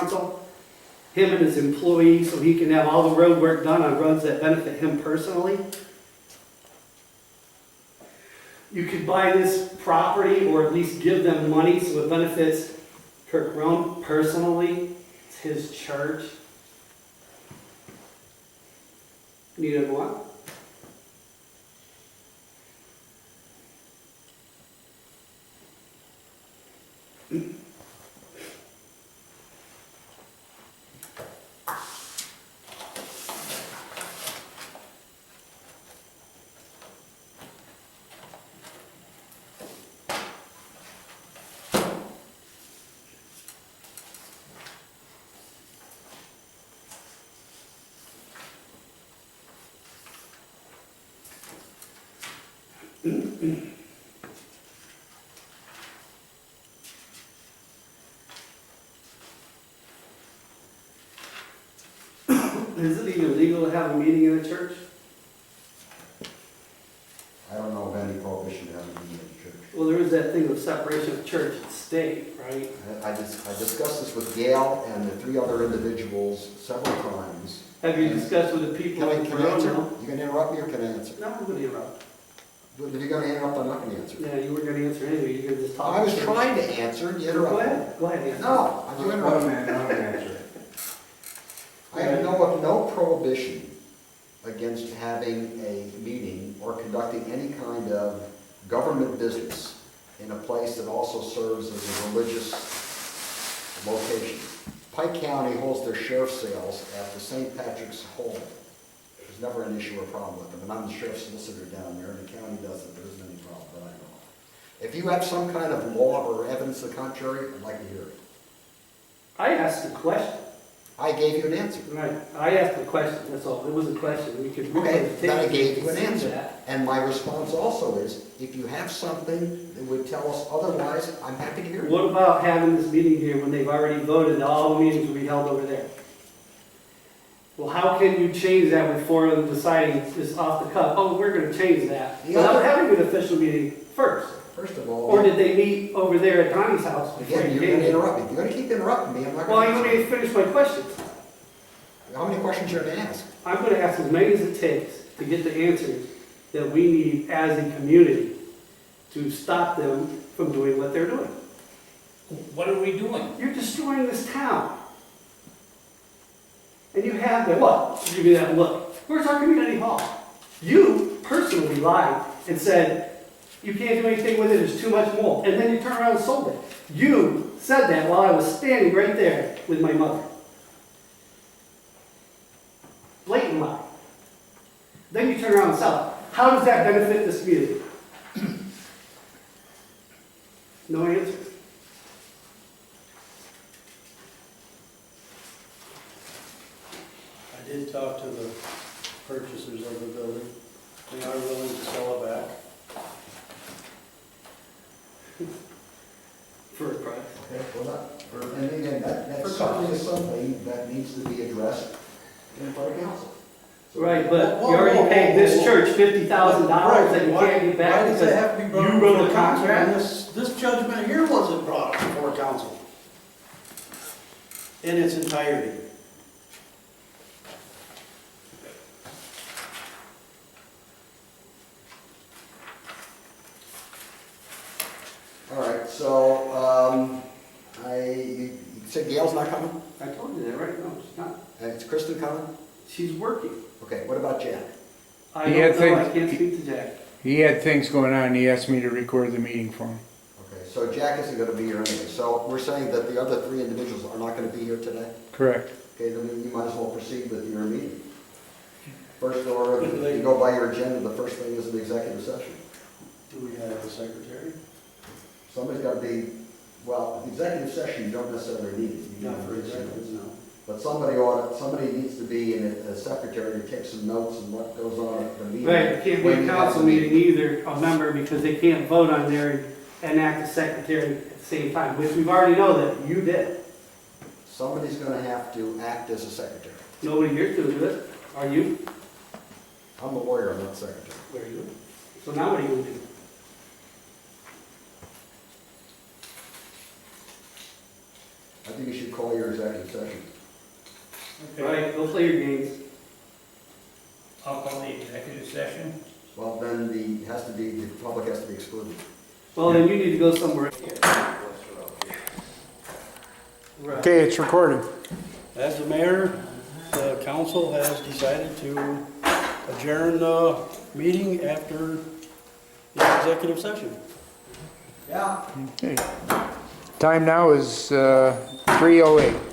Council, him and his employees, so he can have all the road work done on roads that benefit him personally. You could buy this property or at least give them money so it benefits Kirk Roan personally. It's his church. Neither one. Is it even legal to have a meeting in a church? I don't know of any prohibition to have a meeting at church. Well, there is that thing of separation of church and state, right? I discussed this with Gail and the three other individuals several times. Have you discussed with the people? Can I answer? No? You gonna interrupt me or can I answer? No, I'm going to interrupt. If you're gonna interrupt, I'm not gonna answer. Yeah, you were going to answer anyway. You're going to just talk. I was trying to answer, and you Go interrupted. ahead. Go ahead. Answer. No, you interrupted. answer. I know of no prohibition against having a meeting or conducting any kind of government business in a place that also serves as a religious location. Pike County holds their sheriff's sales at the St. Patrick's Home. There's never an issue or problem with them, and I'm the sheriff's solicitor down there, and the county doesn't, there isn't any problem that I know of. If you have some kind of law or evidence to the contrary, I'd like to hear it. I asked a question. I gave you an answer. Right. I asked a question. That's all. It was a question. We could. Okay, then I gave you an see answer. that. And my response also is, if you have something that would tell us otherwise, I'm happy to hear it. What about having this meeting here when they've already voted that all the meetings will be held over there? Well, how can you change that with four of them deciding just off the cuff, oh, we're going to change that, without having an official meeting first? First of all, Or did they meet over there at Donnie's house before again, you you're came going to here? interrupt me. If you're going to keep interrupting me, I'm not Well, going you to want me to finish my questions. How many questions you're going to ask? I'm going to ask as many as it takes to get the answers that we need as a community to stop them from doing what they're doing. What are we doing? You're destroying this town. And you have the, what? Give me that look. Where's our community hall? You personally lied and said, you can't do anything with it, there's too much mold. And then you turn around and sold it. You said that while I was standing right there with my mother. Blatant lie. Then you turn around and sell it. How does that benefit this community? No answer. I did talk to the purchasers of the building. They are willing to sell it back. For a price. Okay, well, and again, that certainly is something that needs to be addressed in front of council. Right, but Whoa, you already whoa, paid whoa, this whoa. church $50,000 that you can't get back Why does it have to be because brought you wrote before a council? contract? And this judgment here wasn't brought before council in its entirety. All right, so, you said Gail's not coming? I told you that, right? No, she's not. Is Kristen coming? She's working. Okay, what about Jack? I He don't had know, I things- can't speak to Jack. He had things going on, and he asked me to record the meeting for him. Okay, so Jack isn't going to be here anyway. So we're saying that the other three individuals are not going to be here today? Correct. Okay, then you might as well proceed with your meeting. First order, if you go by your agenda, the first thing is an executive session. Do we have a secretary? Somebody's got to be, well, the executive session, you don't necessarily need it. You Not need for it. executives, no. But somebody needs to be in a secretary to take some notes on what goes on at the meeting. Right, it can't be When a you council have the meeting either, a member, because they can't vote on there and act as secretary at the same time, which we've already know that you did. Somebody's going to have to act as a secretary. Nobody here's going to do it. Are you? I'm a lawyer, I'm not a secretary. Where are you? So now what are you going to do? I think you should call your executive session. All right, go play your games. I'll call the executive session. Well, then the public has to be excluded. Well, then you need to go somewhere. Okay, it's recording. As the mayor, the council has decided to adjourn the meeting after the executive session. Yeah. Okay. Time now is 3:08.